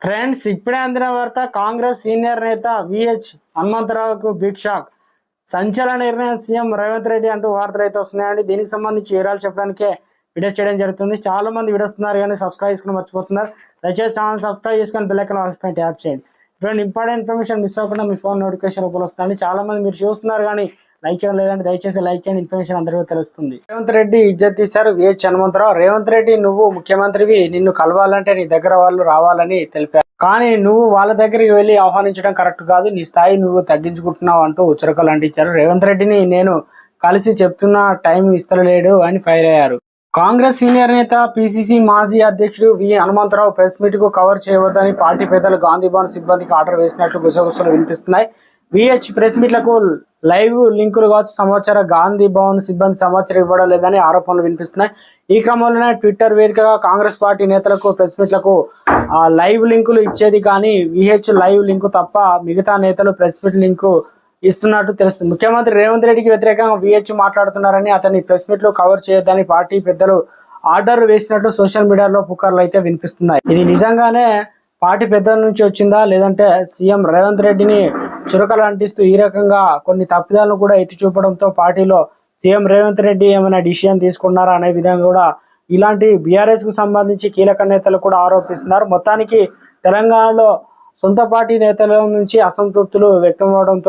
Friends, ఇప్పుడే అందిన వార్త. కాంగ్రెస్ సీనియర్ నేత విహెచ్ హనుమంతరావుకు బిగ్ షాక్. సంచలన నిర్ణయం సీఎం రేవంత్ రెడ్డి అంటూ వార్తలు అయితే వస్తున్నాయండి. దీనికి సంబంధించి వివరాలు చెప్పడానికే వీడియోస్ చేయడం జరుగుతుంది. చాలా మంది వీడియోస్ ఉన్నారు కానీ సబ్స్క్రైబ్ చేసుకుని మర్చిపోతున్నారు. దయచేసి ఛానల్ సబ్స్క్రైబ్ చేసుకొని బెల్ ఐకాన్ ఆల్ పైన ట్యాప్ చేయండి. ఇటువంటి ఇంపార్టెంట్ ఇన్ఫర్మేషన్ మిస్ అవ్వకుండా మీ ఫోన్ నోటిఫికేషన్ రూపంలో వస్తుంది. చాలా మంది మీరు చూస్తున్నారు కానీ లైక్ చేయడం లేదంటే దయచేసి లైక్ చేయండి. ఇన్ఫర్మేషన్ అందరికీ తెలుస్తుంది. రేవంత్ రెడ్డి ఇజ్జత్ తీశారు విహెచ్ హనుమంతరావు. రేవంత్ రెడ్డి, నువ్వు ముఖ్యమంత్రివి, నిన్ను కలవాలంటే నీ దగ్గర వాళ్ళు రావాలని తెలిపారు. కానీ నువ్వు వాళ్ళ దగ్గరికి వెళ్ళి ఆహ్వానించడం కరెక్ట్ కాదు, నీ స్థాయి నువ్వు తగ్గించుకుంటున్నావు అంటూ ఉచ్చరకలు అంటించారు. రేవంత్ రెడ్డిని నేను కలిసి చెప్తున్న టైం ఇస్తలేడు అని ఫైర్ అయ్యారు. కాంగ్రెస్ సీనియర్ నేత పిసిసి మాజీ అధ్యక్షుడు వి హనుమంతరావు ప్రెస్ మీట్ కు కవర్ చేయవద్దని పార్టీ పెద్దలు గాంధీ భవన్ సిబ్బందికి ఆర్డర్ వేసినట్లు గుసగుసలు వినిపిస్తున్నాయి. విహెచ్ ప్రెస్ మీట్లకు లైవ్ లింకులు కావచ్చు సమాచారం గాంధీ భవన్ సిబ్బంది సమాచారం ఇవ్వడం లేదని ఆరోపణలు వినిపిస్తున్నాయి. ఈ క్రమంలోనే ట్విట్టర్ వేదికగా కాంగ్రెస్ పార్టీ నేతలకు ప్రెస్ మీట్లకు లైవ్ లింకులు ఇచ్చేది కానీ విహెచ్ లైవ్ లింకు తప్ప మిగతా నేతలు ప్రెస్ మీట్ లింకు ఇస్తున్నట్టు తెలుస్తుంది. ముఖ్యమంత్రి రేవంత్ రెడ్డికి వ్యతిరేకంగా విహెచ్ మాట్లాడుతున్నారని, అతన్ని ప్రెస్ మీట్ లో కవర్ చేయొద్దని పార్టీ పెద్దలు ఆర్డర్ వేసినట్లు సోషల్ మీడియాలో పుకార్లు అయితే వినిపిస్తున్నాయి. ఇది నిజంగానే పార్టీ పెద్దల నుంచి వచ్చిందా, లేదంటే సీఎం రేవంత్ రెడ్డిని చురకలు అంటిస్తూ ఈ రకంగా కొన్ని తప్పిదాలను కూడా ఎత్తి చూపడంతో పార్టీలో సీఎం రేవంత్ రెడ్డి ఏమైనా డిసిషన్ తీసుకున్నారా అనే విధంగా కూడా ఇలాంటి బీఆర్ఎస్ కు సంబంధించి కీలక నేతలు కూడా ఆరోపిస్తున్నారు. మొత్తానికి తెలంగాణలో సొంత పార్టీ నేతల నుంచి అసంతృప్తులు వ్యక్తం అవడంతో